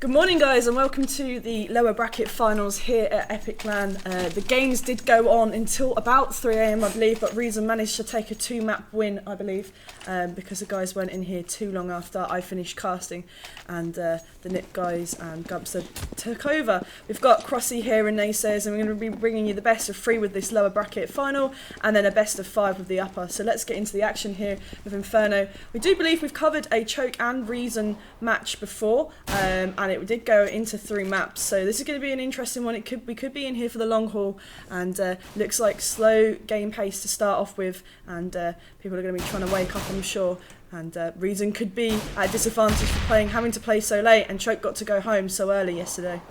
Good morning guys and welcome to the lower bracket finals here at Epic LAN. The games did go on until about 3 AM I believe, but Reason managed to take a 2-map win I believe, because the guys weren't in here too long after I finished casting and the Nip guys and Gumpster took over. We've got Crossy here and Naysayers, and we're going to be bringing you the best of 3 with this lower bracket final and then a best of 5 with the upper. So let's get into the action here with Inferno. We do believe we've covered a Choke and Reason match before, and it did go into 3 maps, so this is going to be an interesting one. We could be in here for the long haul, and looks like slow game pace to start off with, and people are going to be trying to wake up, I'm sure. And Reason could be at a disadvantage for having to play so late, and Choke got to go home so early yesterday.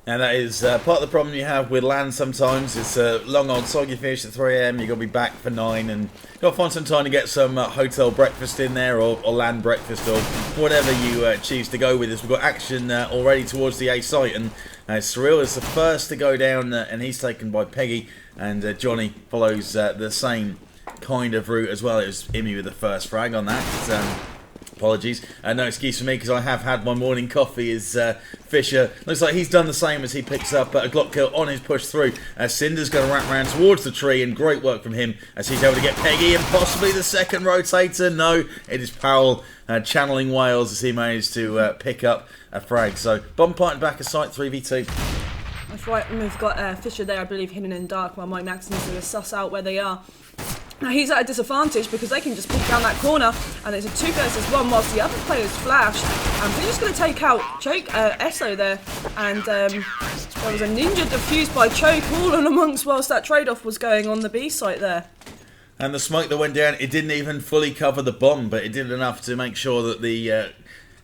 And that is part of the problem you have with LAN sometimes. It's a long old soggy finish at 3 AM, you've got to be back for 9, and you've got to find some time to get some hotel breakfast in there, or LAN breakfast, or whatever you choose to go with. We've got action already towards the A site, and Surreal is the first to go down, and he's taken by Peggy, and Johnny follows the same kind of route as well. It was Imi with the first frag on that. Apologies. No excuse for me because I have had my morning coffee. Is Fisher. Looks like he's done the same as he picks up a Glock kill on his push through. Cinder's going to wrap around towards the tree, and great work from him as he's able to get Peggy and possibly the second rotator. No, it is Powell channeling Wales as he managed to pick up a frag. So bomb planted back a site 3v2. That's right, and we've got Fisher there, I believe, hidden in dark, while Mike Max needs to suss out where they are. Now he's at a disadvantage because they can just pick down that corner, and it's a 2 versus 1 whilst the other players flashed. And they're just going to take out Choke, Esso there, and there was a ninja defused by Choke all in amongst whilst that trade-off was going on the B site there. And the smoke that went down, it didn't even fully cover the bomb, but it did enough to make sure that the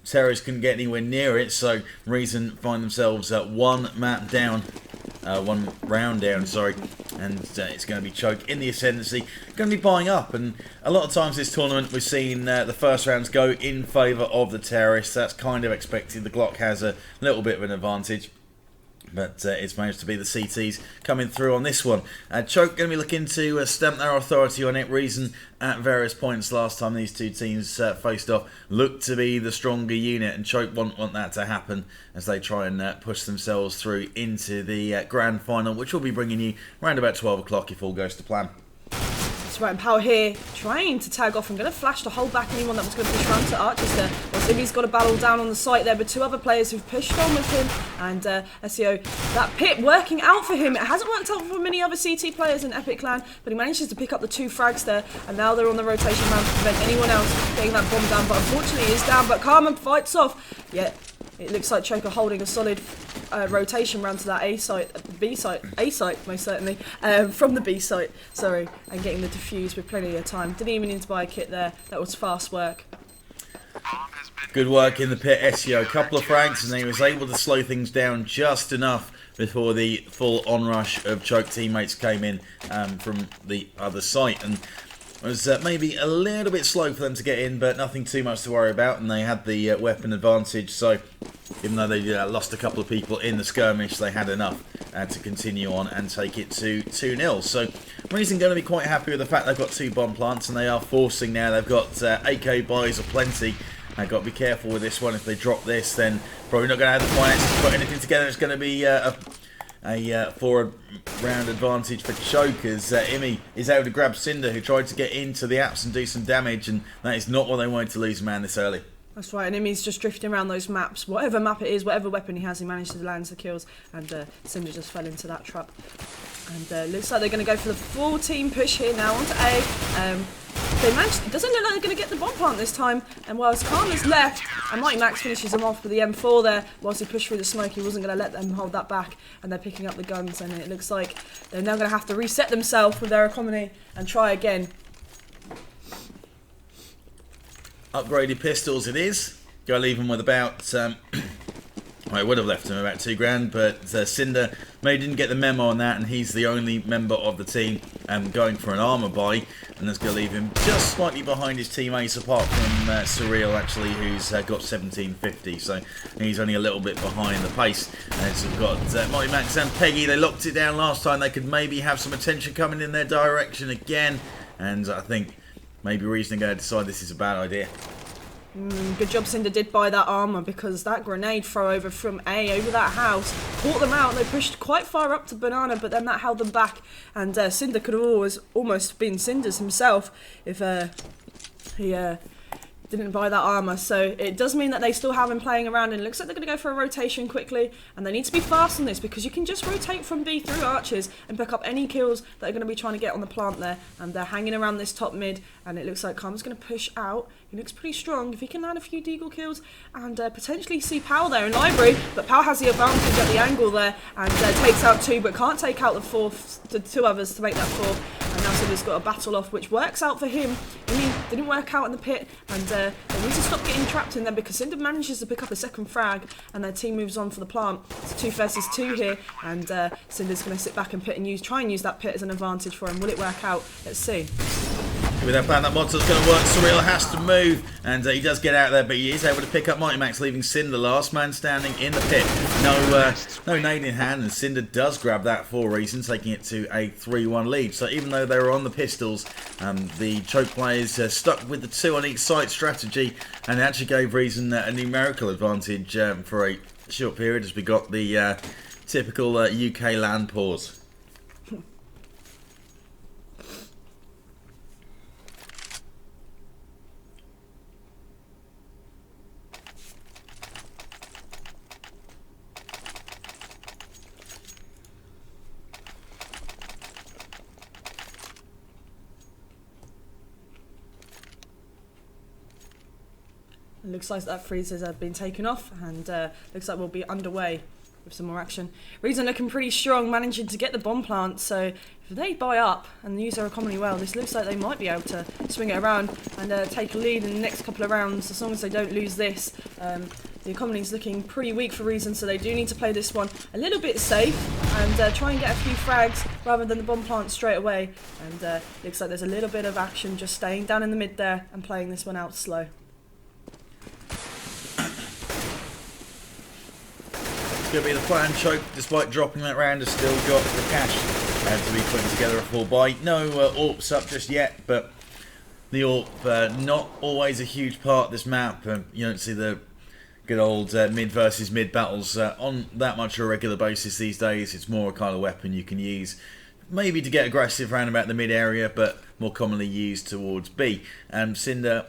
terrorists couldn't get anywhere near it. So Reason find themselves at 1 map down. 1 round down, sorry, and it's going to be Choke in the ascendancy, going to be buying up. And a lot of times this tournament we've seen the first rounds go in favour of the terrorists. That's kind of expected. The Glock has a little bit of an advantage, but it's managed to be the CTs coming through on this one. Choke going to be looking to stamp their authority on it. Reason at various points last time these two teams faced off looked to be the stronger unit, and Choke won't want that to happen as they try and push themselves through into the grand final, which will be bringing you around about 12 o'clock if all goes to plan. That's right, and Power here trying to tag off and going to flash to hold back anyone that was going to push around to Archers there. Well, Zimmy's got a battle down on the site there, but 2 other players who've pushed on with him, and SEO, that pit working out for him. It hasn't worked out for many other CT players in Epic LAN, but he manages to pick up the 2 frags there, and now they're on the rotation round to prevent anyone else getting that bomb down, but unfortunately he is down, but Carmen fights off. Yeah, it looks like Choke are holding a solid rotation round to that A site, B site, A site most certainly, from the B site, sorry, and getting the defuse with plenty of time. Didn't even need to buy a kit there, that was fast work. Good work in the pit, SEO. A couple of frags, and he was able to slow things down just enough before the full onrush of Choke teammates came in from the other site. And it was maybe a little bit slow for them to get in, but nothing too much to worry about, and they had the weapon advantage, so even though they lost a couple of people in the skirmish, they had enough to continue on and take it to 2-0. So Reason going to be quite happy with the fact they've got 2 bomb plants, and they are forcing now. They've got AK buys aplenty. They've got to be careful with this one. If they drop this, then probably not going to have the finances to put anything together. It's going to be a 4-round advantage for Choke as Imi is able to grab Cinder, who tried to get into the apps and do some damage, and that is not what they wanted to lose a man this early. That's right, and Imi's just drifting around those maps. Whatever map it is, whatever weapon he has, he managed to land the kills, and Cinder just fell into that trap. And looks like they're going to go for the full team push here now onto A. They managed, it doesn't look like they're going to get the bomb plant this time, and whilst Karma's left, and Mighty Max finishes him off with the M4 there, whilst he pushed through the smoke, he wasn't going to let them hold that back, and they're picking up the guns, and it looks like they're now going to have to reset themselves with their economy and try again. Upgraded pistols it is. Go leave them with about, well, I would have left him about 2 grand, but Cinder maybe didn't get the memo on that, and he's the only member of the team going for an armour buy, and that's going to leave him just slightly behind his teammates, apart from Surreal actually, who's got 1750, so he's only a little bit behind the pace. And so we've got Mighty Max and Peggy. They locked it down last time. They could maybe have some attention coming in their direction again, and I think maybe Reason are going to decide this is a bad idea. Good job Cinder did buy that armour, because that grenade throw over from A over that house caught them out. They pushed quite far up to Banana, but then that held them back, and Cinder could have almost been Cinder's himself if he didn't buy that armour. So it does mean that they still have him playing around, and it looks like they're going to go for a rotation quickly, and they need to be fast on this, because you can just rotate from B through archers and pick up any kills that are going to be trying to get on the plant there, and they're hanging around this top mid, and it looks like Karma's going to push out. He looks pretty strong. If he can land a few deagle kills and potentially see Powell there in library, but Powell has the advantage at the angle there, and takes out 2, but can't take out the 2 others to make that 4. And now Cinder's got a battle off, which works out for him. He didn't work out in the pit, and they need to stop getting trapped in there, because Cinder manages to pick up a second frag, and their team moves on for the plant. It's 2 versus 2 here, and Cinder's going to sit back and pit and try and use that pit as an advantage for him. Will it work out? Let's see. With that plan, that monster's going to work. Surreal has to move, and he does get out there, but he is able to pick up Mighty Max, leaving Cinder last man standing in the pit. No nade in hand, and Cinder does grab that for Reason, taking it to a 3-1 lead. So even though they were on the pistols, the choke players stuck with the 2 on each side strategy, and actually gave Reason a numerical advantage for a short period, as we got the typical UK land pause. It looks like that freezers have been taken off, and looks like we'll be underway with some more action. Reason looking pretty strong, managing to get the bomb plant, so if they buy up and use their economy well, this looks like they might be able to swing it around and take a lead in the next couple of rounds, as long as they don't lose this. The economy is looking pretty weak for Reason, so they do need to play this one a little bit safe and try and get a few frags rather than the bomb plant straight away. And looks like there's a little bit of action just staying down in the mid there and playing this one out slow. Going to be the plan. Choke, despite dropping that round, has still got the cash to be putting together a full buy. No AWPs up just yet, but the AWP not always a huge part of this map. You don't see the good old mid versus mid battles on that much of a regular basis these days. It's more a kind of weapon you can use maybe to get aggressive around about the mid area, but more commonly used towards B. Cinder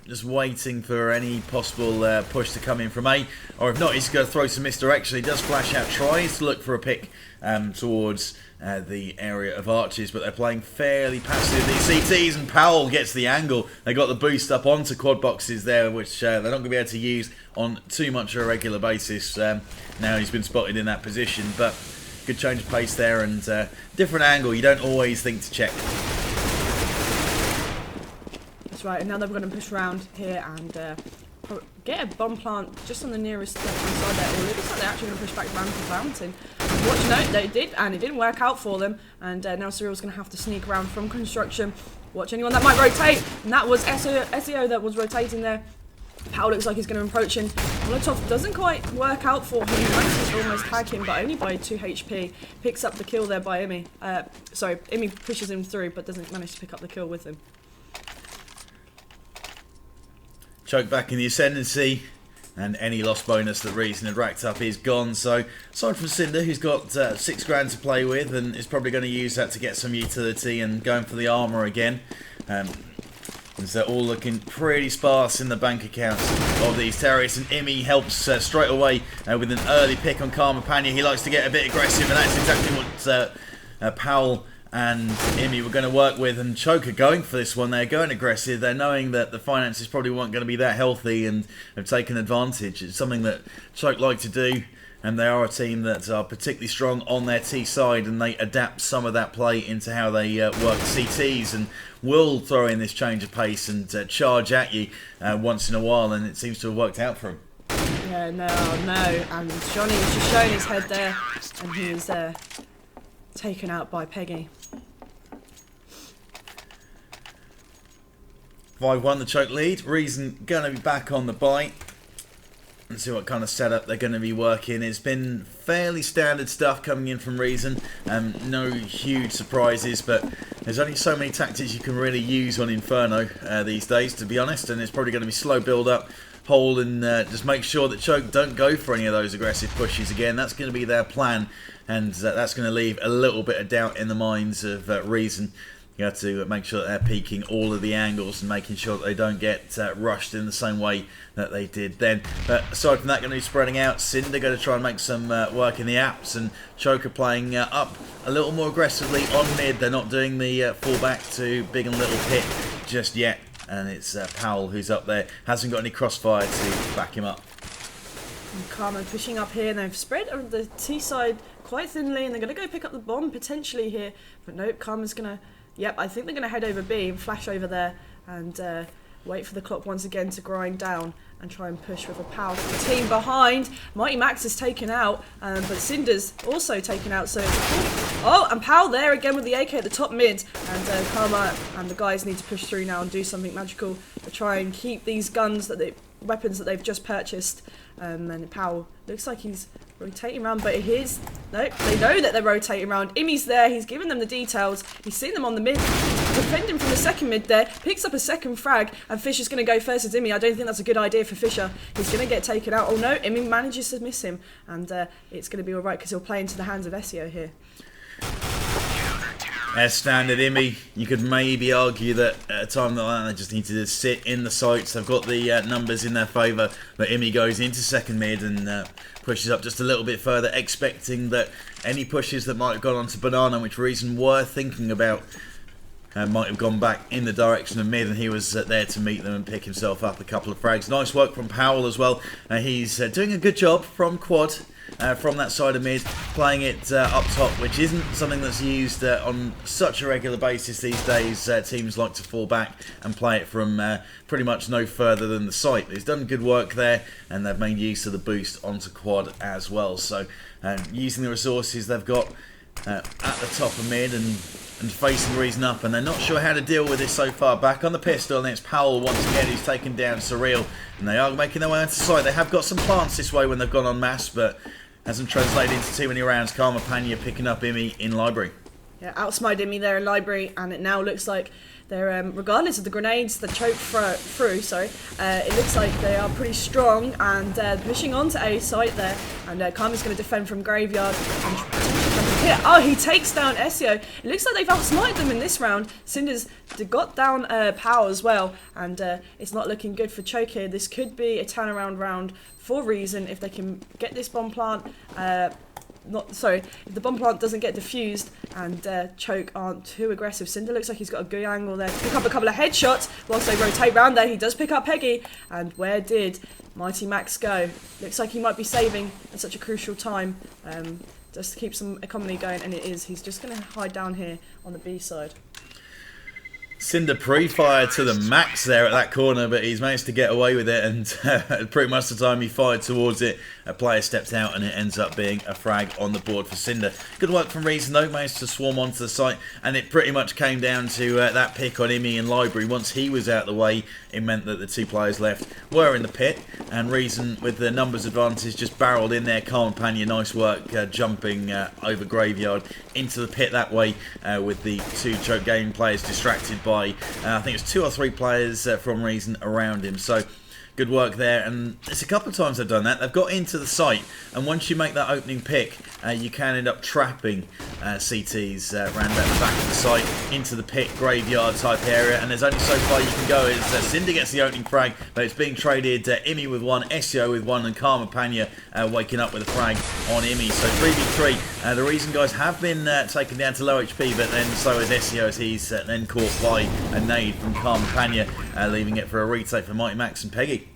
just waiting for any possible push to come in from A, or if not, he's going to throw some misdirection. He does flash out, tries to look for a pick towards the area of arches, but they're playing fairly passive. These CTs, and Powell gets the angle. They got the boost up onto quad boxes there, which they're not going to be able to use on too much of a regular basis. Now he's been spotted in that position, but good change of pace there, and different angle. You don't always think to check. Right, and now they're going to push around here and get a bomb plant just on the nearest left-hand side there. Well, it looks like they're actually going to push back down to Fountain. Watch note, they did, and it didn't work out for them. And now Surreal's going to have to sneak around from construction. Watch anyone that might rotate, and that was SEO that was rotating there. Powell looks like he's going to approach him. Molotov doesn't quite work out for him. He manages to almost tag him, but only by 2 HP. Picks up the kill there by Imi. Sorry, Imi pushes him through, but doesn't manage to pick up the kill with him. Choke back in the ascendancy, and any lost bonus that Reason had racked up is gone. So aside from Cinder, who's got £6 to play with and is probably going to use that to get some utility and going for the armour again. And they're all looking pretty sparse in the bank accounts of these terrorists, and Imi helps straight away with an early pick on Karma Panya. He likes to get a bit aggressive, and that's exactly what Powell and Imi were going to work with, and Choke are going for this one. They're going aggressive. They're knowing that the finances probably weren't going to be that healthy and have taken advantage. It's something that Choke like to do, and they are a team that are particularly strong on their T side, and they adapt some of that play into how they work CTs, and will throw in this change of pace and charge at you once in a while, and it seems to have worked out for him. Yeah, no, and Johnny was just showing his head there, and he was taken out by Peggy. 5-1 the Choke lead. Reason going to be back on the bite. and see what kind of setup they're going to be working. It's been fairly standard stuff coming in from Reason. No huge surprises, but there's only so many tactics you can really use on Inferno these days, to be honest, and it's probably going to be slow build-up, hold, and just make sure that Choke don't go for any of those aggressive pushes again. That's going to be their plan, and that's going to leave a little bit of doubt in the minds of Reason. You have to make sure that they're peeking all of the angles and making sure that they don't get rushed in the same way that they did then. But aside from that, going to be spreading out. Cinder going to try and make some work in the apps, and Choker playing up a little more aggressively on mid. They're not doing the fallback to Big and Little Pit just yet, and it's Powell who's up there. Hasn't got any crossfire to back him up. And Karma pushing up here, and they've spread on the T side quite thinly, and they're going to go pick up the bomb potentially here. But nope, Karma's going to... Yep, I think they're going to head over B and flash over there and wait for the clock once again to grind down and try and push with a powerful team behind. Mighty Max is taken out, but Cinder's also taken out. So it's and Powell there again with the AK at the top mid, and Karma and the guys need to push through now and do something magical to try and keep these guns weapons that they've just purchased. And Powell looks like he's rotating around, but nope, they know that they're rotating around. Imi's there, he's given them the details, he's seen them on the mid, defending from the second mid there, picks up a second frag, and Fisher's going to go first as Imi. I don't think that's a good idea for Fisher. He's going to get taken out. Oh no, Imi manages to miss him, and it's going to be alright because he'll play into the hands of SEO here. As standard Imi, you could maybe argue that at a time like that they just need to sit in the sights. They've got the numbers in their favour, but Imi goes into second mid and pushes up just a little bit further, expecting that any pushes that might have gone onto Banana, which Reason were thinking about, might have gone back in the direction of mid, and he was there to meet them and pick himself up a couple of frags. Nice work from Powell as well. He's doing a good job from quad. From that side of mid, playing it up top, which isn't something that's used on such a regular basis these days. Teams like to fall back and play it from pretty much no further than the site. He's done good work there, and they've made use of the boost onto quad as well. So using the resources they've got at the top of mid and facing Reason up, and they're not sure how to deal with this so far. Back on the pistol, and it's Powell once again who's taken down Surreal, and they are making their way onto site. They have got some plants this way when they've gone on mass, but hasn't translated into too many rounds. Karma Panya picking up Imi in Library. Yeah, outsmarted Imi there in Library, and it now looks like they're, regardless of the grenades, the choke through, it looks like they are pretty strong, and pushing on to A site there, and Karma's going to defend from Graveyard. And he takes down SEO. It looks like they've outsmarted them in this round. Cinder's got down Power as well, and it's not looking good for Choke here. This could be a turnaround round for Reason if they can get this bomb plant. If the bomb plant doesn't get defused and Choke aren't too aggressive. Cinder looks like he's got a good angle there to pick up a couple of headshots whilst they rotate round there. He does pick up Peggy, and where did Mighty Max go? Looks like he might be saving at such a crucial time just to keep some economy going, and it is. He's just going to hide down here on the B side. Cinder pre-fired to the max there at that corner, but he's managed to get away with it, and pretty much the time he fired towards it, a player stepped out and it ends up being a frag on the board for Cinder. Good work from Reason though, managed to swarm onto the site, and it pretty much came down to that pick on Imi and Library. Once he was out of the way, it meant that the two players left were in the pit, and Reason with the numbers advantage just barreled in there. Carl Panya, nice work jumping over Graveyard into the pit that way with the two Choke Game players distracted by I think it's 2 or 3 players from Reason around him. So good work there, and it's a couple of times they've done that. They've got into the site, and once you make that opening pick, you can end up trapping CTs around at the back of the site into the pit Graveyard type area, and there's only so far you can go. As Cinder gets the opening frag, but it's being traded Imi with 1, SEO with 1, and Karma Panya waking up with a frag on Imi. So 3v3. The Reason guys have been taken down to low HP, but then so is SEO, as he's then caught by a nade from Karma Panya, leaving it for a retake for Mighty Max and Peggy.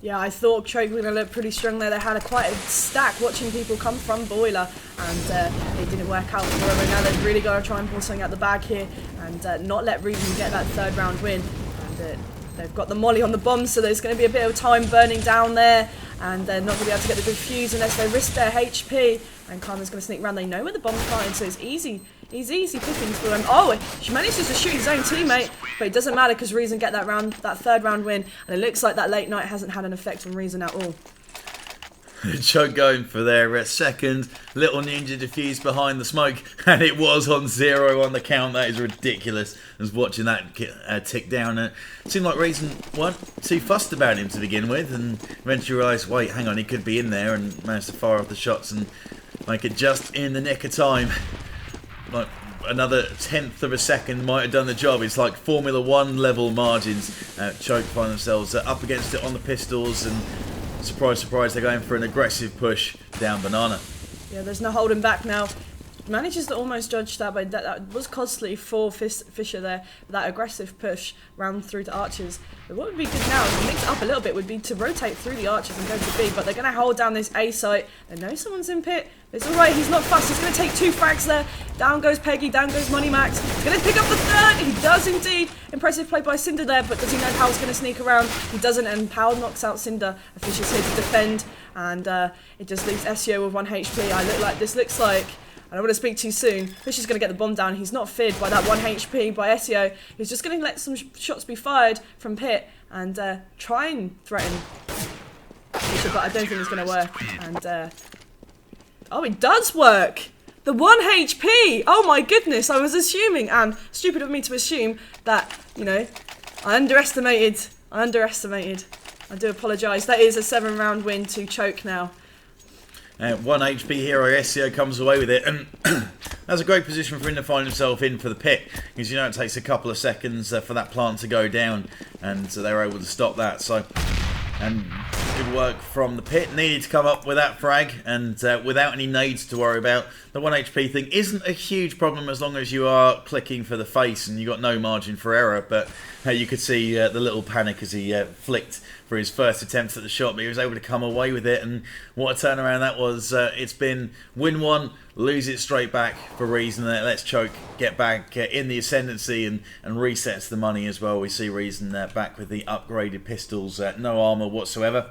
Yeah, I thought Choke were going to look pretty strong there. They had quite a stack watching people come from Boiler, and it didn't work out for them. And now they've really got to try and pull something out the bag here and not let Reason get that 3rd round win. And they've got the molly on the bomb, so there's going to be a bit of time burning down there, and they're not going to be able to get the good fuse unless they risk their HP. And Karma's going to sneak around. They know where the bomb's planted, so it's easy. He's easy pickings for him. Oh, she manages to shoot his own teammate, but it doesn't matter because Reason get that 3rd round win, and it looks like that late night hasn't had an effect on Reason at all. Choke going for their second. Little ninja diffused behind the smoke, and it was on 0 on the count. That is ridiculous. I was watching that tick down. It seemed like Reason weren't too fussed about him to begin with, and eventually realised, wait, hang on, he could be in there, and managed to fire off the shots and make it just in the nick of time. Like another 1/10 of a second might have done the job. It's like Formula 1 level margins. Choke find themselves up against it on the pistols, and surprise, surprise, they're going for an aggressive push down Banana. Yeah, there's no holding back now. Manages to almost judge that, but that was costly for Fisher there. That aggressive push round through to Archers. But what would be good now, to mix it up a little bit, would be to rotate through the Archers and go to B. But they're going to hold down this A site. They know someone's in pit. It's alright, he's not fussed. He's going to take 2 frags there. Down goes Peggy, down goes Money Max. He's going to pick up the 3rd. He does indeed. Impressive play by Cinder there, but does he know Powell's going to sneak around? He doesn't, and Powell knocks out Cinder. Fisher's here to defend, and it just leaves SEO with 1 HP. This looks like, I don't want to speak too soon, Fisher's going to get the bomb down. He's not feared by that 1 HP by SEO. He's just going to let some shots be fired from pit and try and threaten Fisher, but I don't think it's going to work. And oh, it does work! The 1 HP! Oh my goodness, I was assuming, and stupid of me to assume that, you know, I underestimated. I do apologise. That is a 7-round win to Choke now. 1 HP hero SEO comes away with it, and that's a great position for him to find himself in for the pit, because you know it takes a couple of seconds for that plant to go down, and so they were able to stop that. So, and good work from the pit. Needed to come up with that frag, and without any nades to worry about. The 1 HP thing isn't a huge problem as long as you are clicking for the face and you got no margin for error, but you could see the little panic as he flicked for his first attempt at the shot, but he was able to come away with it, and what a turnaround that was. It's been win 1, lose it straight back for Reason. Let's Choke get back in the ascendancy and resets the money as well. We see Reason back with the upgraded pistols, no armour whatsoever,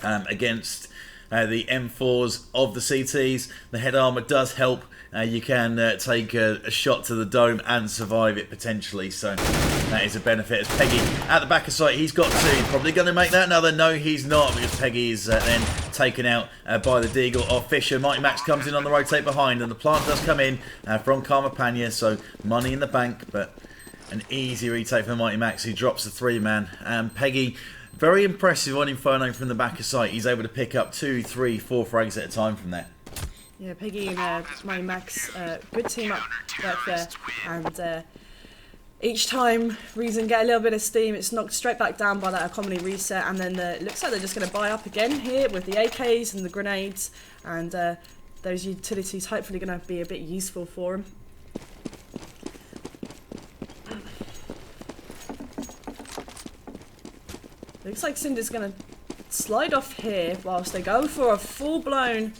against the M4s of the CTs. The head armour does help. You can take a shot to the dome and survive it potentially, so that is a benefit. As Peggy at the back of sight, he's got 2. Probably going to make that another. No, he's not, because Peggy is then taken out by the Deagle of Fisher. Mighty Max comes in on the rotate behind, and the plant does come in from Karma Panya, so money in the bank, but an easy retake for Mighty Max, who drops the 3-man. Peggy, very impressive on Inferno from the back of sight. He's able to pick up 2, 3, 4 frags at a time from there. Yeah, Peggy and Mighty Max, good team up work there, and each time Reason get a little bit of steam, it's knocked straight back down by that economy reset, and then it looks like they're just going to buy up again here with the AKs and the grenades, and those utilities hopefully going to be a bit useful for them. Looks like Cinder's going to slide off here whilst they go for a full-blown,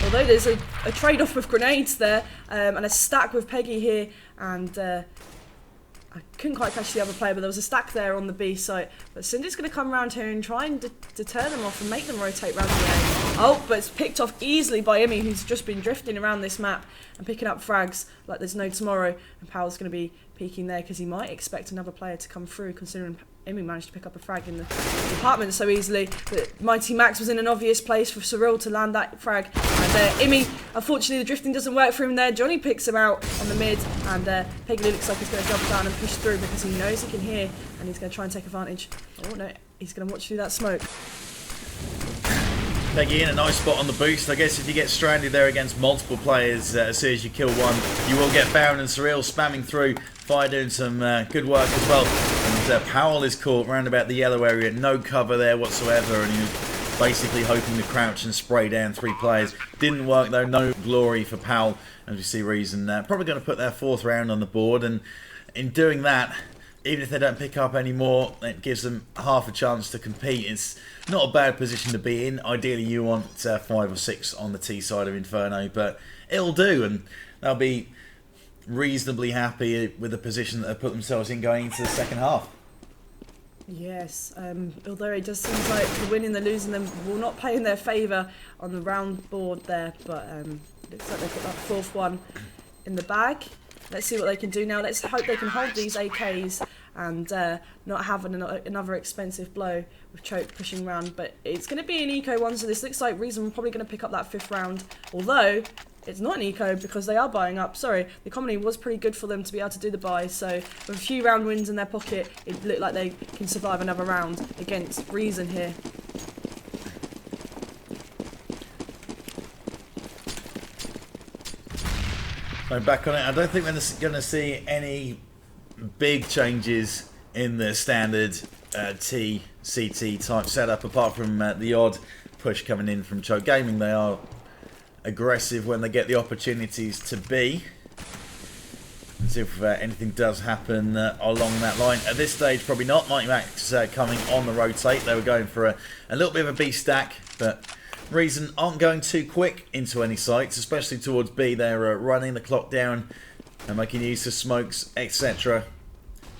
although there's a trade-off with grenades there, and a stack with Peggy here, and I couldn't quite catch the other player, but there was a stack there on the B site. But Cinder's going to come around here and try and deter them off and make them rotate round the A. Oh, but it's picked off easily by Immy, who's just been drifting around this map and picking up frags like there's no tomorrow. And Powell's going to be peeking there because he might expect another player to come through, considering Immy managed to pick up a frag in the apartment so easily. But Mighty Max was in an obvious place for Cyril to land that frag. And Immy, unfortunately, the drifting doesn't work for him there. Johnny picks him out on the mid, and Peggy looks like he's going to jump down and push through because he knows he can hear, and he's going to try and take advantage. Oh no, he's going to watch through that smoke. Peggy in a nice spot on the boost. I guess if you get stranded there against multiple players, as soon as you kill one, you will get found, and Cyril spamming through. Fire doing some good work as well. And Powell is caught round about the yellow area, no cover there whatsoever, and he was basically hoping to crouch and spray down 3 players. Didn't work though, no glory for Powell, as we see Reason probably going to put their 4th round on the board, and in doing that, even if they don't pick up any more, it gives them half a chance to compete. It's not a bad position to be in. Ideally you want 5 or 6 on the T side of Inferno, but it'll do, and they'll be reasonably happy with the position that they've put themselves in going into the second half. Yes, although it just seems like the winning and the losing them will not play in their favour on the round board there, but looks like they've got that 4th one in the bag. Let's see what they can do now. Let's hope they can hold these AKs and not having another expensive blow with Choke pushing round. But it's going to be an eco one, so this looks like Reason probably going to pick up that 5th round, although it's not an eco because they are buying up. Sorry, the economy was pretty good for them to be able to do the buy, so with a few round wins in their pocket, it looked like they can survive another round against Reason here. I'm back on it. I don't think we're going to see any big changes in the standard TCT type setup, apart from the odd push coming in from Choke Gaming. They are aggressive when they get the opportunities to be. Let's see if anything does happen along that line. At this stage, probably not. Mighty Max coming on the rotate. They were going for a little bit of a B stack, but Reason aren't going too quick into any sites, especially towards B. They're running the clock down and making use of smokes, etc.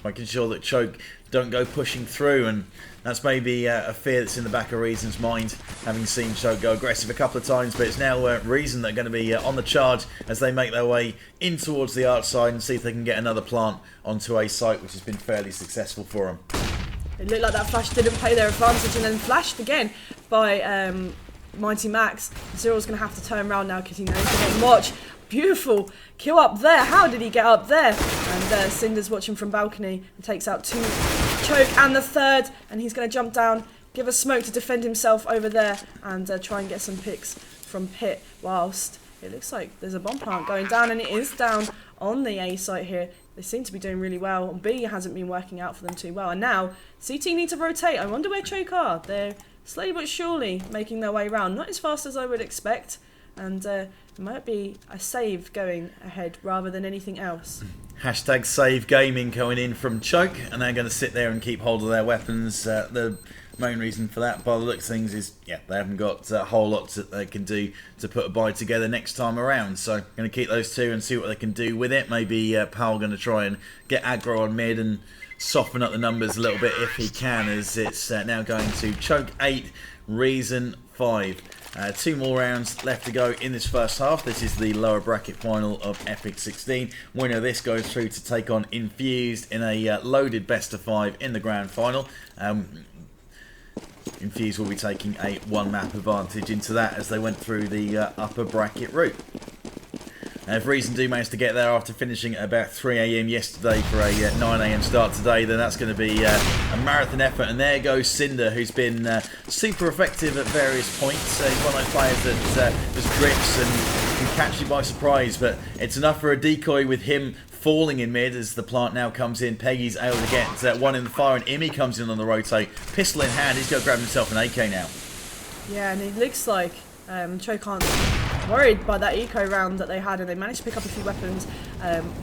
Making sure that Choke don't go pushing through, and that's maybe a fear that's in the back of Reason's mind, having seen Choke go aggressive a couple of times. But it's now Reason that are going to be on the charge as they make their way in towards the outside and see if they can get another plant onto a site which has been fairly successful for them. It looked like that flash didn't play their advantage, and then flashed again by Mighty Max. Zero's going to have to turn around now because he knows they're getting watched. Beautiful kill up there. How did he get up there? And Cinder's watching from balcony and takes out 2 Choke and the 3rd, and he's going to jump down, give a smoke to defend himself over there, and try and get some picks from Pit, whilst it looks like there's a bomb plant going down, and it is down on the A site here. They seem to be doing really well. B hasn't been working out for them too well, and now CT need to rotate. I wonder where Choke are. They're slowly but surely making their way around, not as fast as I would expect, and it might be a save going ahead rather than anything else. Hashtag save gaming going in from Choke, and they're going to sit there and keep hold of their weapons. The main reason for that, by the looks of things, is they haven't got a whole lot that they can do to put a buy together next time around. So going to keep those 2 and see what they can do with it. Maybe Powell going to try and get aggro on mid and soften up the numbers a little bit if he can, as it's now going to Choke 8, Reason 5. 2 more rounds left to go in this first half. This is the lower bracket final of Epic 16. Winner of this goes through to take on Infused in a loaded best of 5 in the grand final. Infused will be taking a 1-map advantage into that as they went through the upper bracket route. If Reason do manage to get there after finishing at about 3 AM yesterday for a 9 AM start today, then that's going to be a marathon effort. And there goes Cinder, who's been super effective at various points. He's one of those players that just drifts and can catch you by surprise, but it's enough for a decoy with him falling in mid as the plant now comes in. Peggy's able to get one in the fire, and Imi comes in on the rotate. Pistol in hand, he's going to grab himself an AK now. Yeah, and it looks like Choke aren't worried by that eco round that they had, and they managed to pick up a few weapons,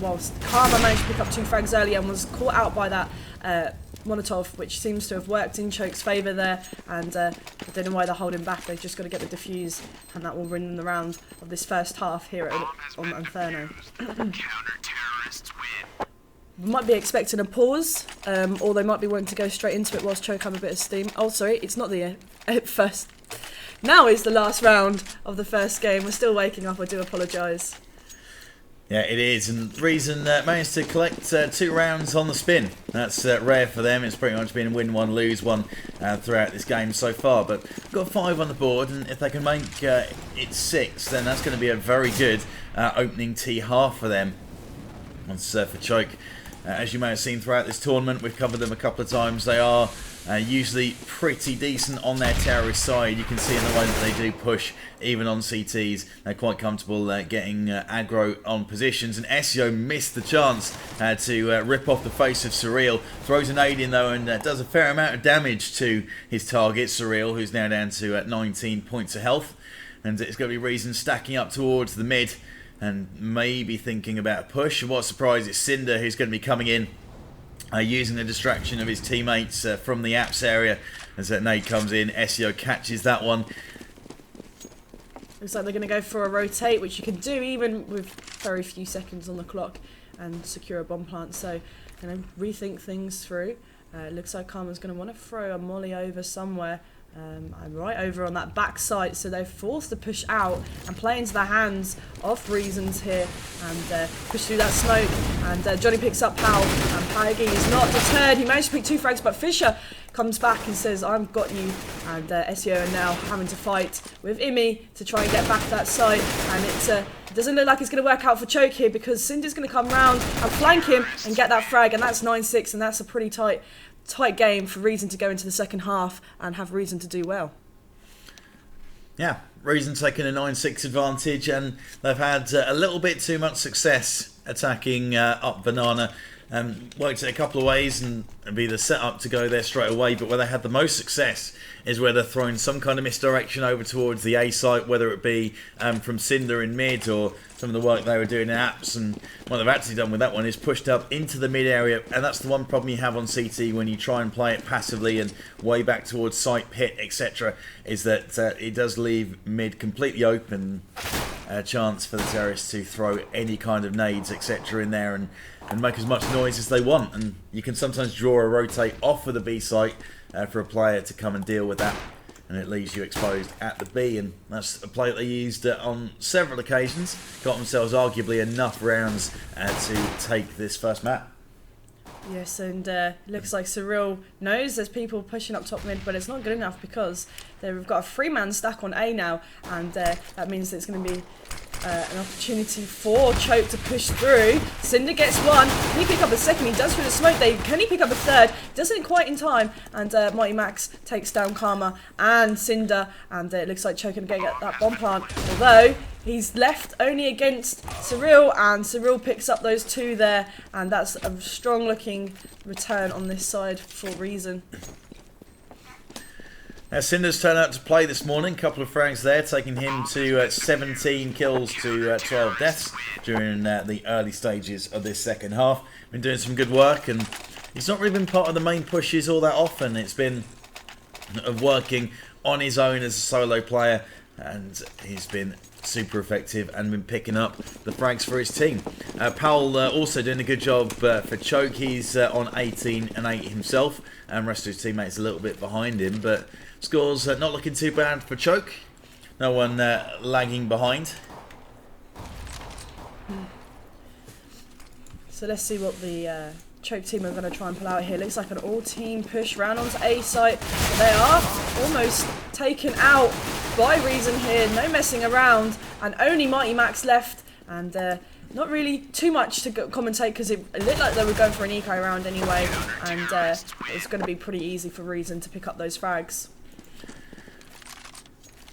whilst Karma managed to pick up 2 frags earlier and was caught out by that Molotov, which seems to have worked in Choke's favour there, and I don't know why they're holding back. They've just got to get the defuse, and that will win the round of this first half here on Inferno. We might be expecting a pause, or they might be wanting to go straight into it whilst Choke have a bit of steam. Oh, sorry, it's not the first. Now is the last round of the first game. We're still waking up, I do apologise. Yeah, it is, and Reason managed to collect 2 rounds on the spin. That's rare for them. It's pretty much been win 1, lose 1 throughout this game so far, but got 5 on the board, and if they can make it 6, then that's going to be a very good opening T half for them. Once for Choke, as you may have seen throughout this tournament, we've covered them a couple of times. They are usually pretty decent on their terrorist side. You can see in the way that they do push, even on CTs. They're quite comfortable getting aggro on positions. And SEO missed the chance to rip off the face of Surreal. Throws an nade in though, and does a fair amount of damage to his target, Surreal, who's now down to 19 points of health. And it's going to be Reason stacking up towards the mid and maybe thinking about a push. And what a surprise, it's Cinder who's going to be coming in, using the distraction of his teammates from the apps area. As that nade comes in, SEO catches that one. Looks like they're going to go for a rotate, which you can do even with very few seconds on the clock, and secure a bomb plant. So, rethink things through. It looks like Karma's going to want to throw a molly over somewhere. I'm right over on that back site, so they're forced to push out and play into the hands of Reasons here and push through that smoke. And Johnny picks up Powell, and Paggy is not deterred. He managed to pick 2 frags, but Fisher comes back and says, I've got you. And SEO are now having to fight with Imi to try and get back to that site. And it doesn't look like it's going to work out for Choke here, because Cinder's going to come round and flank him and get that frag, and that's 9-6, and that's a pretty tight game for Reason to go into the second half and have Reason to do well. Yeah, Reason taking a 9-6 advantage, and they've had a little bit too much success attacking up Banana. Worked it a couple of ways and be the setup to go there straight away, but where they had the most success is where they're throwing some kind of misdirection over towards the A site, whether it be from Cinder in mid or some of the work they were doing in apps. And what they've actually done with that one is pushed up into the mid area, and that's the one problem you have on CT when you try and play it passively and way back towards site, pit, etc., is that it does leave mid completely open, a chance for the terrorists to throw any kind of nades, etc., in there and make as much noise as they want. And you can sometimes draw a rotate off of the B site for a player to come and deal with that, and it leaves you exposed at the B. And that's a play that they used on several occasions, got themselves arguably enough rounds to take this first map. Yes, and looks like Cyril knows there's people pushing up top mid, but it's not good enough because they've got a 3-man stack on A now, and that means that it's going to be an opportunity for Choke to push through. Cinder gets one. Can he pick up a second? He does through the smoke. Can he pick up a third? Doesn't quite in time. And Mighty Max takes down Karma and Cinder. And it looks like Choke can get that bomb plant. Although he's left only against Cyril, and Cyril picks up those 2 there. And that's a strong looking return on this side for Reason. Cinder's turned out to play this morning, couple of frags there, taking him to 17 kills to 12 deaths during the early stages of this second half. Been doing some good work, and he's not really been part of the main pushes all that often. It's been of working on his own as a solo player, and he's been super effective and been picking up the frags for his team. Powell also doing a good job for Choke. He's on 18 and 8 himself, and the rest of his teammates a little bit behind him, but scores not looking too bad for Choke. No one lagging behind. So let's see what the Choke team are going to try and pull out here. Looks like an all-team push round onto A site. But they are almost taken out by Reason here. No messing around, and only Mighty Max left. And not really too much to commentate, because it looked like they were going for an eco round anyway. And it's going to be pretty easy for Reason to pick up those frags.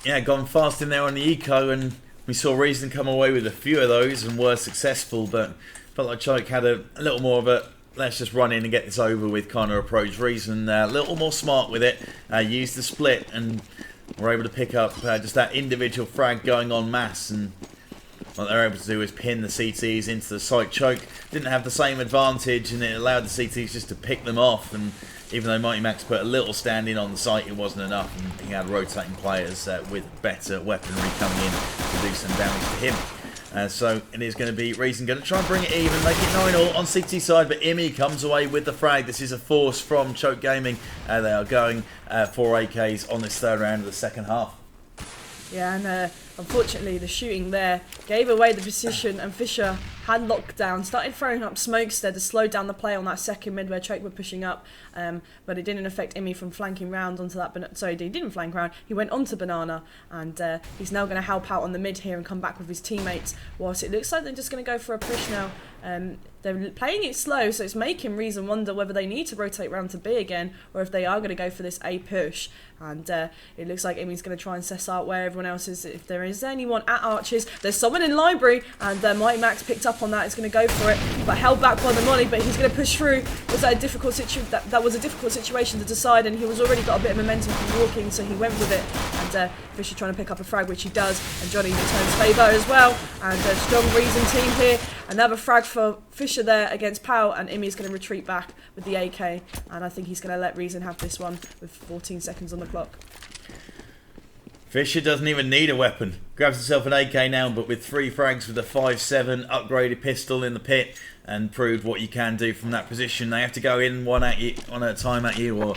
Yeah, gone fast in there on the eco, and we saw Reason come away with a few of those and were successful, but felt like Choke had a little more of a let's just run in and get this over with kind of approach. Reason a little more smart with it, used the split, and were able to pick up just that individual frag going on mass, and what they're able to do is pin the CTs into the site. Choke didn't have the same advantage, and it allowed the CTs just to pick them off, and even though Mighty Max put a little stand in on the site, it wasn't enough, and he had rotating players with better weaponry coming in to do some damage to him. So it is going to be Reason going to try and bring it even, make it 9-all on CT side, but Imi comes away with the frag. This is a force from Choke Gaming. They are going for AKs on this third round of the second half. Yeah, and unfortunately the shooting there gave away the position, and Fisher had lockdown, started throwing up smokes there to slow down the play on that second mid where Choke were pushing up, but it didn't affect Imi from flanking round onto that, sorry, he didn't flank round, he went onto Banana, and he's now going to help out on the mid here and come back with his teammates, whilst it looks like they're just going to go for a push now. They're playing it slow, so it's making Reason wonder whether they need to rotate round to B again, or if they are going to go for this A push. And it looks like Imi's going to try and suss out where everyone else is. If there is anyone at Archers, there's someone in Library, and Mighty Max picked up on that. He's going to go for it, but held back by the molly. But he's going to push through. Was that a difficult that was a difficult situation to decide, and he was already got a bit of momentum from walking, so he went with it. And Fisher trying to pick up a frag, which he does, and Johnny returns favour as well. And a strong Reason team here. Another frag for Fisher there against Powell, and Imi's going to retreat back with the AK, and I think he's going to let Reason have this one with 14 seconds on the clock. Fisher doesn't even need a weapon. Grabs himself an AK now, but with 3 frags with a 5.7 upgraded pistol in the pit, and proved what you can do from that position. They have to go in one at a time at you, or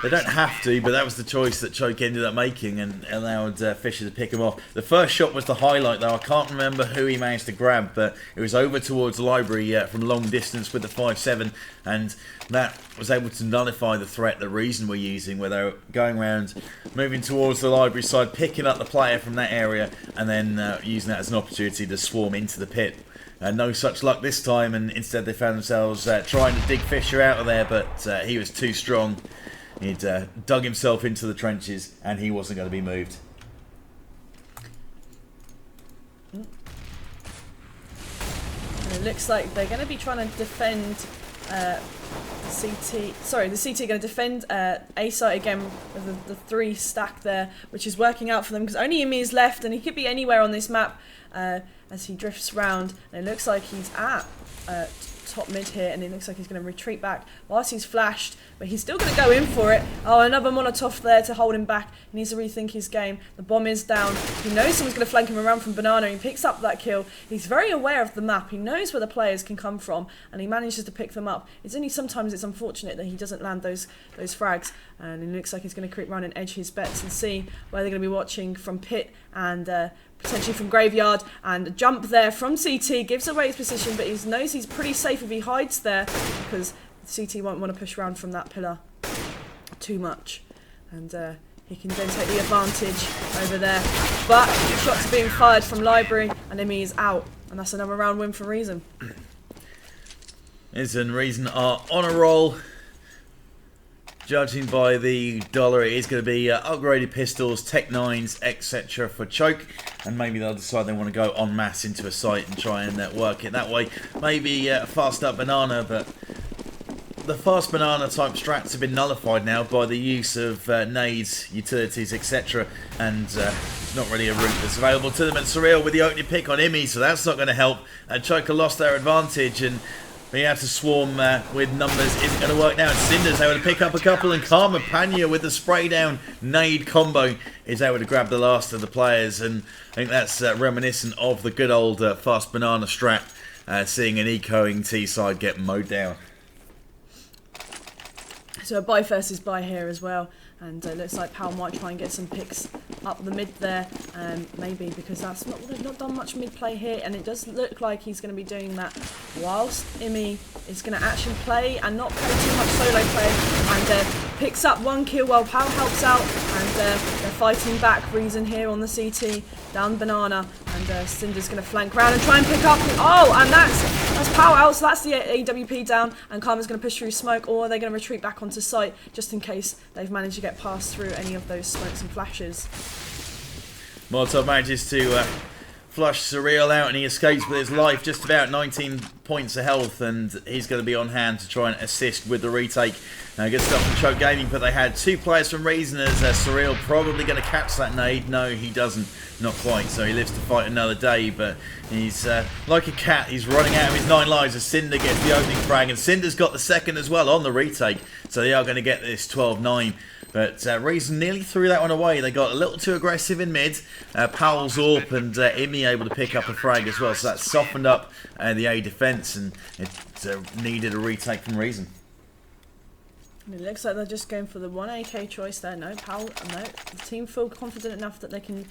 They don't have to, but that was the choice that Choke ended up making and allowed Fisher to pick him off. The first shot was the highlight, though. I can't remember who he managed to grab, but it was over towards the library from long distance with the 5-7, and that was able to nullify the threat that Reason were using, where they were going around, moving towards the library side, picking up the player from that area, and then using that as an opportunity to swarm into the pit. No such luck this time, and instead they found themselves trying to dig Fisher out of there, but he was too strong. He'd dug himself into the trenches, and he wasn't going to be moved. And it looks like they're going to be trying to defend the CT. Sorry, the CT are going to defend A site again with the 3 stack there, which is working out for them because only Imi is left, and he could be anywhere on this map as he drifts round. And it looks like he's at top mid here, and it looks like he's going to retreat back whilst he's flashed, but he's still going to go in for it. Oh, another Molotov there to hold him back. He needs to rethink his game. The bomb is down. He knows someone's going to flank him around from Banana. He picks up that kill. He's very aware of the map. He knows where the players can come from, and he manages to pick them up. It's only sometimes it's unfortunate that he doesn't land those frags, and it looks like he's going to creep around and edge his bets and see where they're going to be watching from pit and potentially from Graveyard, and a jump there from CT gives away his position, but he knows he's pretty safe if he hides there because CT won't want to push around from that pillar too much, and he can then take the advantage over there, but shots are being fired from Library and Imi is out, and that's another round win for Reason. And Reason are on a roll. Judging by the dollar, it is going to be upgraded pistols, Tech 9s, etc. for Choke, and maybe they'll decide they want to go en masse into a site and try and work it that way. Maybe fast up Banana, but the fast Banana type strats have been nullified now by the use of nades, utilities, etc. And it's not really a route that's available to them. And Surreal with the opening pick on Imi, so that's not going to help. Choke lost their advantage, and being able to swarm with numbers isn't going to work now. And Cinder's able to pick up a couple, and Karma Panya with the spray down nade combo is able to grab the last of the players. And I think that's reminiscent of the good old fast Banana strat, seeing an ecoing T-side get mowed down. So a buy versus buy here as well, and it looks like Powell might try and get some picks up the mid there, maybe because that's not done much mid play here, and it does look like he's going to be doing that whilst Imi is going to actually play and not play too much solo play, and picks up 1 kill while Powell helps out, and they're fighting back. Reason here on the CT, down Banana, and Cinder's going to flank round and try and pick up, and that's Powell out, so that's the AWP down, and Karma's going to push through smoke, or they're going to retreat back onto site just in case they've managed to get past through any of those smokes and flashes. Molotov manages to flush Surreal out, and he escapes with his life, just about 19 points of health, and he's going to be on hand to try and assist with the retake. Good stuff from Choke Gaming, but they had 2 players from Reason as Surreal probably going to catch that nade. No, he doesn't. Not quite, so he lives to fight another day, but he's like a cat. He's running out of his 9 lives as Cinder gets the opening frag, and Cinder's got the second as well on the retake, so they are going to get this 12-9. But Reason nearly threw that one away. They got a little too aggressive in mid. Powell's AWP and Imi able to pick up a frag as well, so that softened up the A defence, and it needed a retake from Reason. It looks like they're just going for the 1 AK choice there. No, Powell, no. The team feel confident enough that they can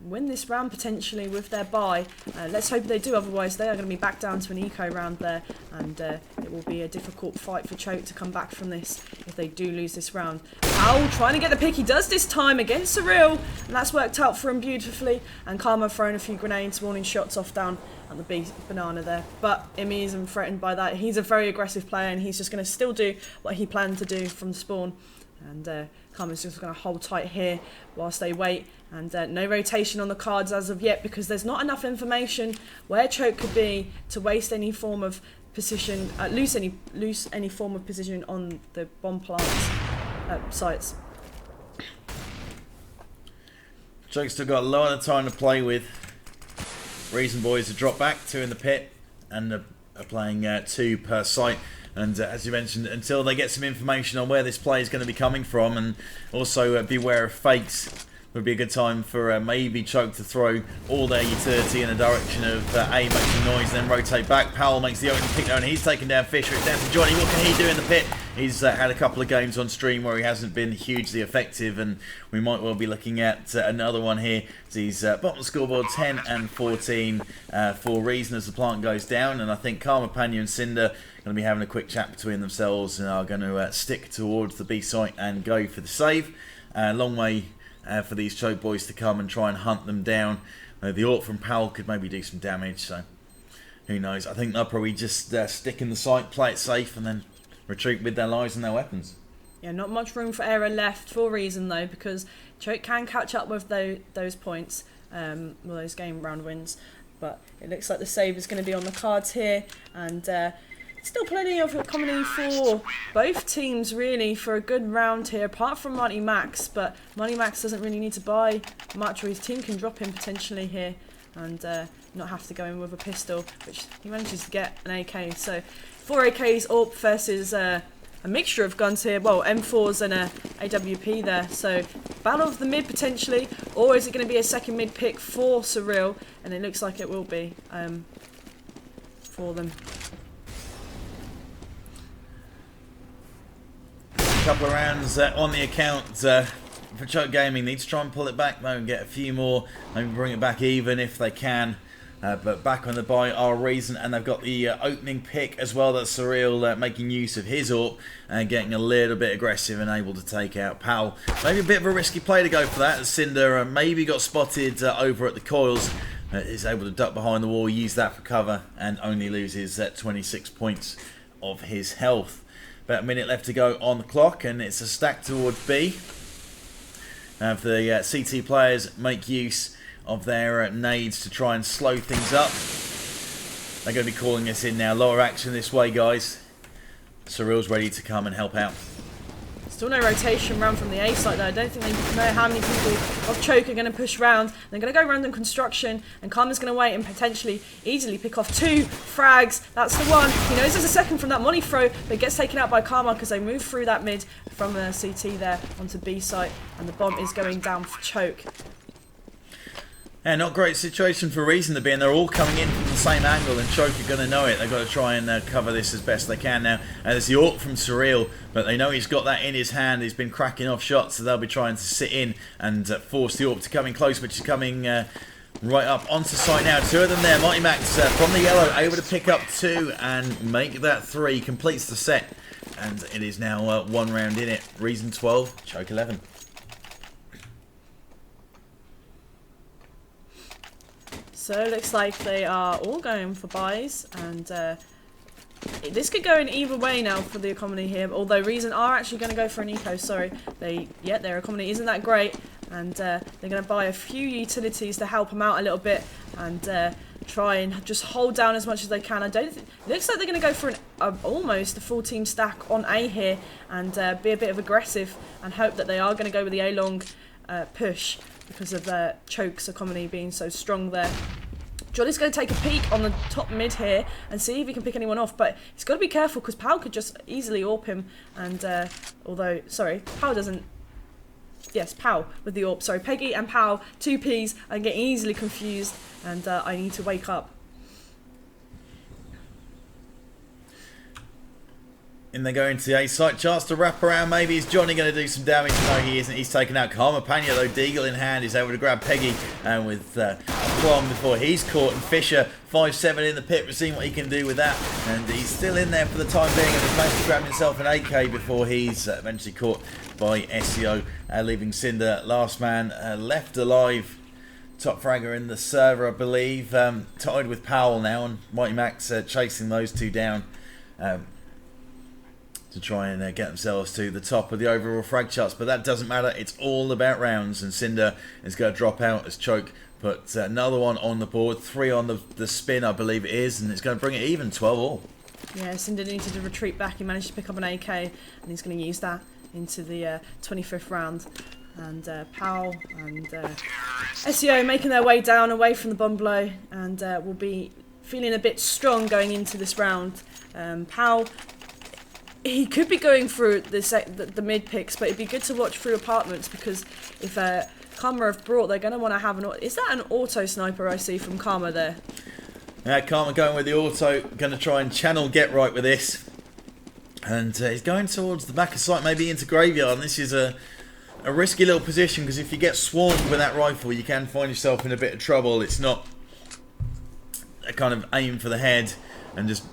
win this round potentially with their buy. Let's hope they do, otherwise they are going to be back down to an eco round there, and it will be a difficult fight for Choke to come back from this if they do lose this round. Powell trying to get the pick, he does this time against Surreal, and that's worked out for him beautifully, and Karma throwing a few grenades, warning shots off down at the Banana there, but Imi isn't threatened by that. He's a very aggressive player, and he's just going to still do what he planned to do from spawn, and Karma's just going to hold tight here whilst they wait, and no rotation on the cards as of yet because there's not enough information where Choke could be to waste any form of position, lose any form of position on the bomb plants sites. Choke's still got a lot of time to play with. Reason boys have dropped back, 2 in the pit, and are playing 2 per site. And as you mentioned, until they get some information on where this play is going to be coming from, and also beware of fakes, would be a good time for maybe Choke to throw all their utility in the direction of A, makes some noise, then rotate back. Powell makes the opening pick there, and he's taken down Fisher. It's down to Johnny. What can he do in the pit? he's had a couple of games on stream where he hasn't been hugely effective, and we might well be looking at another one here. He's bottom of the scoreboard, 10 and 14 for reason as the plant goes down, and I think Karma, Panya and Cinder are going to be having a quick chat between themselves and are going to stick towards the B site and go for the save. Long way for these choke boys to come and try and hunt them down. The AWP from Powell could maybe do some damage, so who knows. I think they'll probably just stick in the site, play it safe, and then retreat with their lives and their weapons. Yeah, not much room for error left for reason though, because Choke can catch up with those points, those game round wins. But it looks like the save is going to be on the cards here, and still plenty of economy for both teams really for a good round here, apart from Monty Max. But Monty Max doesn't really need to buy much, or his team can drop him potentially here and not have to go in with a pistol, which he manages to get an AK. So 4 AKs AWP versus a mixture of guns here. Well, M4s and a AWP there. So battle of the mid potentially, or is it going to be a second mid pick for Surreal? And it looks like it will be for them. A couple of rounds on the account for Choke Gaming. Need to try and pull it back though and get a few more, maybe bring it back even if they can. But back on the buy are Reason, and they've got the opening pick as well. That's Surreal making use of his AWP and getting a little bit aggressive and able to take out Powell. Maybe a bit of a risky play to go for that, as Cinder maybe got spotted over at the coils. Is able to duck behind the wall, use that for cover, and only loses 26 points of his health. About a minute left to go on the clock, and it's a stack towards B. If the CT players make use of their nades to try and slow things up, they're going to be calling us in now. Lower action this way, guys. Surreal's ready to come and help out. Still no rotation round from the A site though. I don't think they know how many people of Choke are going to push round. They're going to go random construction, and Karma's going to wait and potentially easily pick off 2 frags. That's the one. He knows there's a second from that money throw, but it gets taken out by Karma because they move through that mid from the CT there onto B site, and the bomb is going down for Choke. Yeah, not great situation for Reason to be in. They're all coming in from the same angle, and Choke are going to know it. They've got to try and cover this as best they can now. There's the AWP from Surreal, but they know he's got that in his hand. He's been cracking off shots, so they'll be trying to sit in and force the AWP to come in close, which is coming right up onto site now. 2 of them there. Mighty Max from the yellow, able to pick up 2 and make that 3. Completes the set, and it is now 1 round in it. Reason 12, Choke 11. So it looks like they are all going for buys, and this could go in either way now for the economy here, although Reason are actually going to go for an eco. Sorry, their economy isn't that great, and they're going to buy a few utilities to help them out a little bit and try and just hold down as much as they can. It looks like they're going to go for almost a full team stack on A here and be a bit of aggressive and hope that they are going to go with the A long push, because of Choke's economy being so strong there. Johnny's going to take a peek on the top mid here and see if he can pick anyone off, but he's got to be careful because Powell could just easily AWP him, and Powell doesn't. Yes, Powell with the AWP. Sorry, Peggy and Powell, 2 Ps. I'm getting easily confused, and I need to wake up. And they go into the A site, chance to wrap around. Maybe is Johnny going to do some damage? No, he isn't. He's taken out Karma. Panya, though, Deagle in hand, is able to grab Peggy with a bomb before he's caught. And Fisher, 5-7 in the pit, we're seeing what he can do with that. And he's still in there for the time being, and has managed to grab himself an AK before he's eventually caught by SEO, leaving Cinder last man left alive. Top fragger in the server, I believe. Tied with Powell now, and Mighty Max chasing those 2 down. To try and get themselves to the top of the overall frag charts, but that doesn't matter. It's all about rounds, and Cinder is going to drop out as Choke put another one on the board. 3 on the spin, I believe it is, and it's going to bring it even, 12 all. Yeah, Cinder needed to retreat back. He managed to pick up an AK, and he's going to use that into the 25th round. And Powell and SEO making their way down away from the bomb blow, and will be feeling a bit strong going into this round. Powell, he could be going through the mid picks, but it'd be good to watch through apartments, because if Karma have brought, they're going to want to have is that an auto sniper I see from Karma there? Karma going with the auto, going to try and channel get right with this. And he's going towards the back of sight, maybe into graveyard. And this is a risky little position, because if you get swarmed with that rifle, you can find yourself in a bit of trouble. It's not a kind of aim for the head and just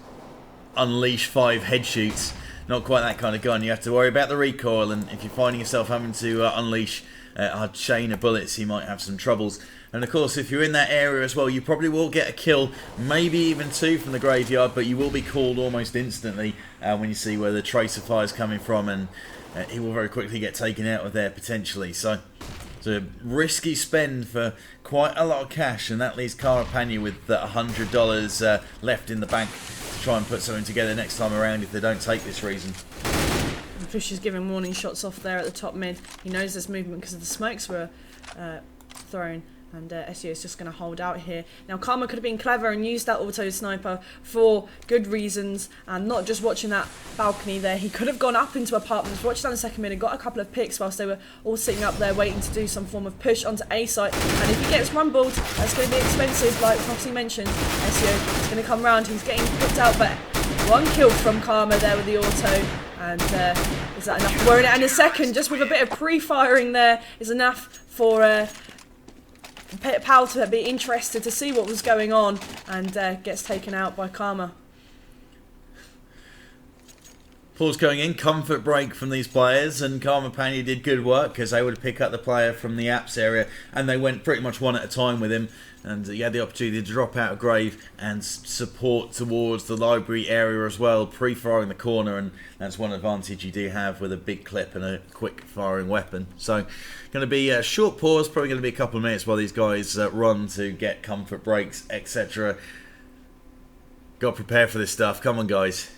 unleash 5 head shoots. Not quite that kind of gun. You have to worry about the recoil, and if you're finding yourself having to unleash a chain of bullets, you might have some troubles. And of course, if you're in that area as well, you probably will get a kill, maybe even 2 from the graveyard, but you will be called almost instantly when you see where the tracer fire is coming from, and he will very quickly get taken out of there potentially. So it's a risky spend for quite a lot of cash, and that leaves Cara Panya with $100 left in the bank to try and put something together next time around if they don't take this reason. Fish is giving warning shots off there at the top mid. He knows there's movement because of the smokes were thrown. And SEO is just going to hold out here. Now, Karma could have been clever and used that auto sniper for good reasons, and not just watching that balcony there. He could have gone up into apartments, watched down the second mid, and got a couple of picks whilst they were all sitting up there waiting to do some form of push onto A site. And if he gets rumbled, that's going to be expensive, like Foxy mentioned. SEO is going to come round. He's getting picked out, but 1 kill from Karma there with the auto. And is that enough to worry? And a second, just with a bit of pre-firing there, is enough for Powell to be interested to see what was going on, and gets taken out by Karma. Pause going in, comfort break from these players, and Karma Panya did good work because they would pick up the player from the apps area, and they went pretty much one at a time with him, and he had the opportunity to drop out of grave and support towards the library area as well, pre-firing the corner, and that's one advantage you do have with a big clip and a quick firing weapon. So going to be a short pause, probably going to be a couple of minutes while these guys run to get comfort breaks, etc. Got to prepare for this stuff. Come on, guys.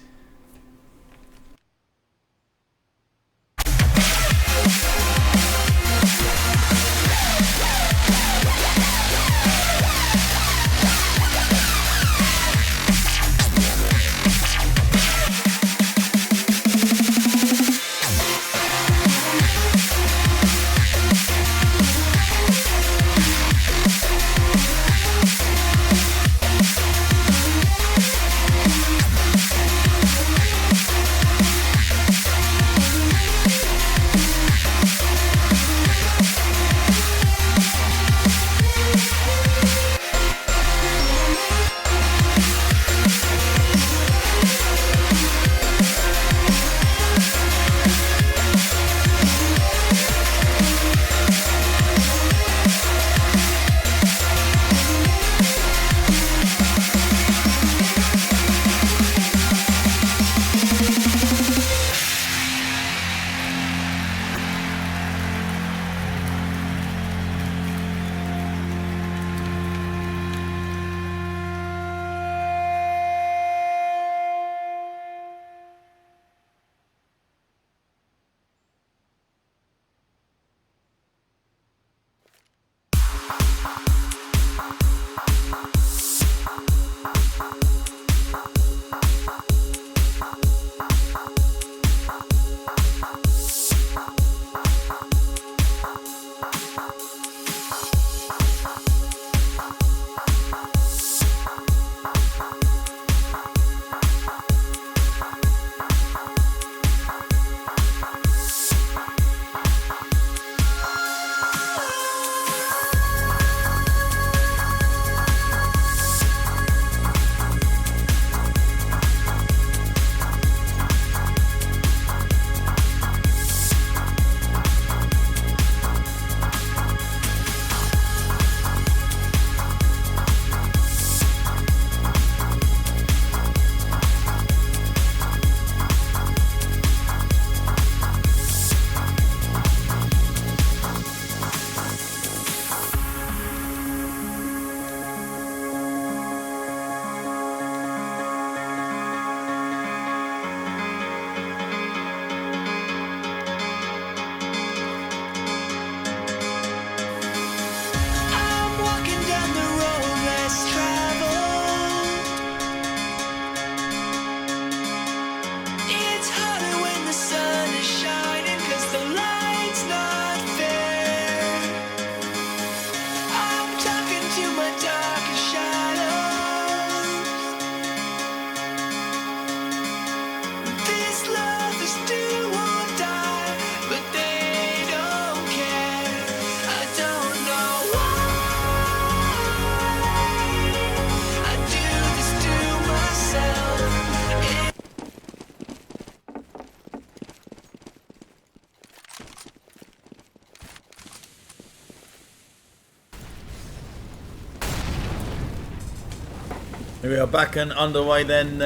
Here we are back and underway then.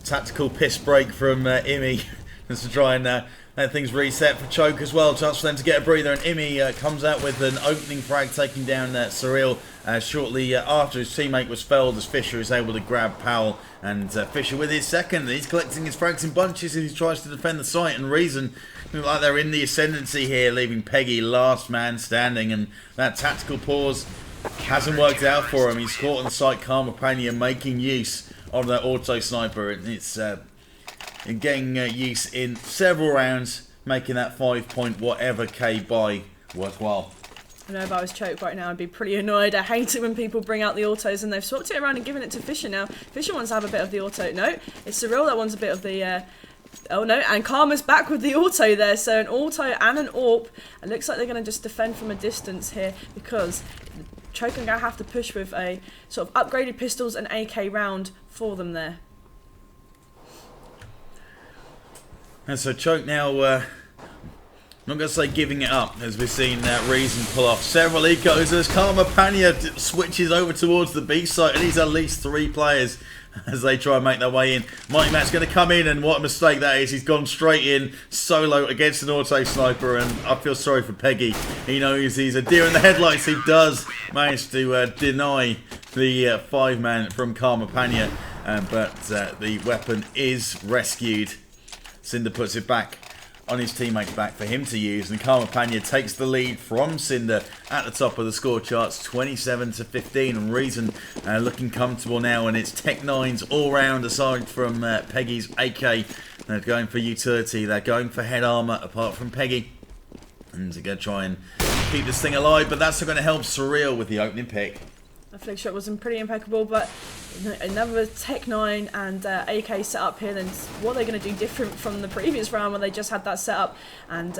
Tactical piss break from Imi just to try and let things reset for Choke as well. Chance for them to get a breather, and Imi comes out with an opening frag, taking down Surreal shortly after his teammate was felled, as Fisher is able to grab Powell, and Fisher with his second. He's collecting his frags in bunches as he tries to defend the site, and Reason look like they're in the ascendancy here, leaving Peggy last man standing, and that tactical pause hasn't worked out for him. He's caught on the site, Karma Pania making use of that auto sniper, and it's getting use in several rounds, making that 5 point whatever K buy worthwhile. I know if I was Choke right now, I'd be pretty annoyed. I hate it when people bring out the autos and they've swapped it around and given it to Fisher now. Fisher wants to have a bit of the auto. No, it's Cyril that wants a bit of the... oh no, and Karma's back with the auto there. So an auto and an AWP. It looks like they're going to just defend from a distance here, because Choke are going to have to push with a sort of upgraded pistols and AK round for them there. And so Choke now, I'm not going to say giving it up, as we've seen Reason pull off several ecos as Karma Pania switches over towards the B site, and he's at least 3 players as they try and make their way in. Mighty Matt's going to come in, and what a mistake that is. He's gone straight in solo against an auto sniper, and I feel sorry for Peggy. He knows he's a deer in the headlights. He does manage to deny the 5-man from Karma Pania, but the weapon is rescued. Cinder puts it back on his teammate's back for him to use, and Karma Pania takes the lead from Cinder at the top of the score charts, 27-15, and Reason looking comfortable now, and it's Tech 9s all round aside from Peggy's AK. They're going for utility, they're going for head armour apart from Peggy, and they're going to try and keep this thing alive, but that's not going to help Surreal with the opening pick. The flick shot wasn't pretty impeccable, but another Tech 9 and AK set up here. Then what they're going to do different from the previous round when they just had that set up, and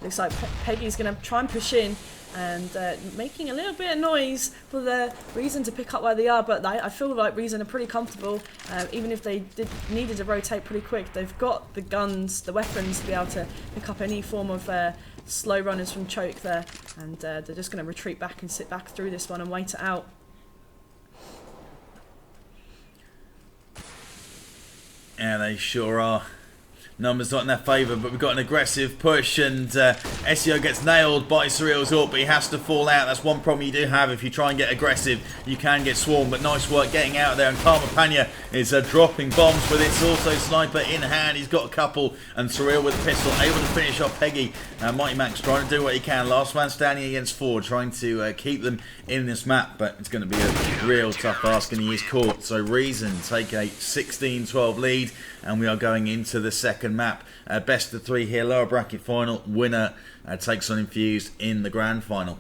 looks like Peggy's going to try and push in and making a little bit of noise for the Reason to pick up where they are, but I feel like Reason are pretty comfortable. Even if they needed to rotate pretty quick, they've got the guns, the weapons to be able to pick up any form of slow runners from Choke there, and they're just going to retreat back and sit back through this one and wait it out. Yeah, they sure are. Numbers not in their favour, but we've got an aggressive push, and SEO gets nailed by Surreal's ult, but he has to fall out. That's one problem you do have if you try and get aggressive. You can get swarmed, but nice work getting out there, and Karma Pania is dropping bombs with its auto sniper in hand. He's got a couple, and Surreal with a pistol, able to finish off Peggy. Mighty Max trying to do what he can. Last man standing against 4, trying to keep them in this map, but it's going to be a real tough ask, and he is caught. So Reason take a 16-12 lead, and we are going into the second map. Best of 3 here, lower bracket final. Winner takes on Infused in the grand final.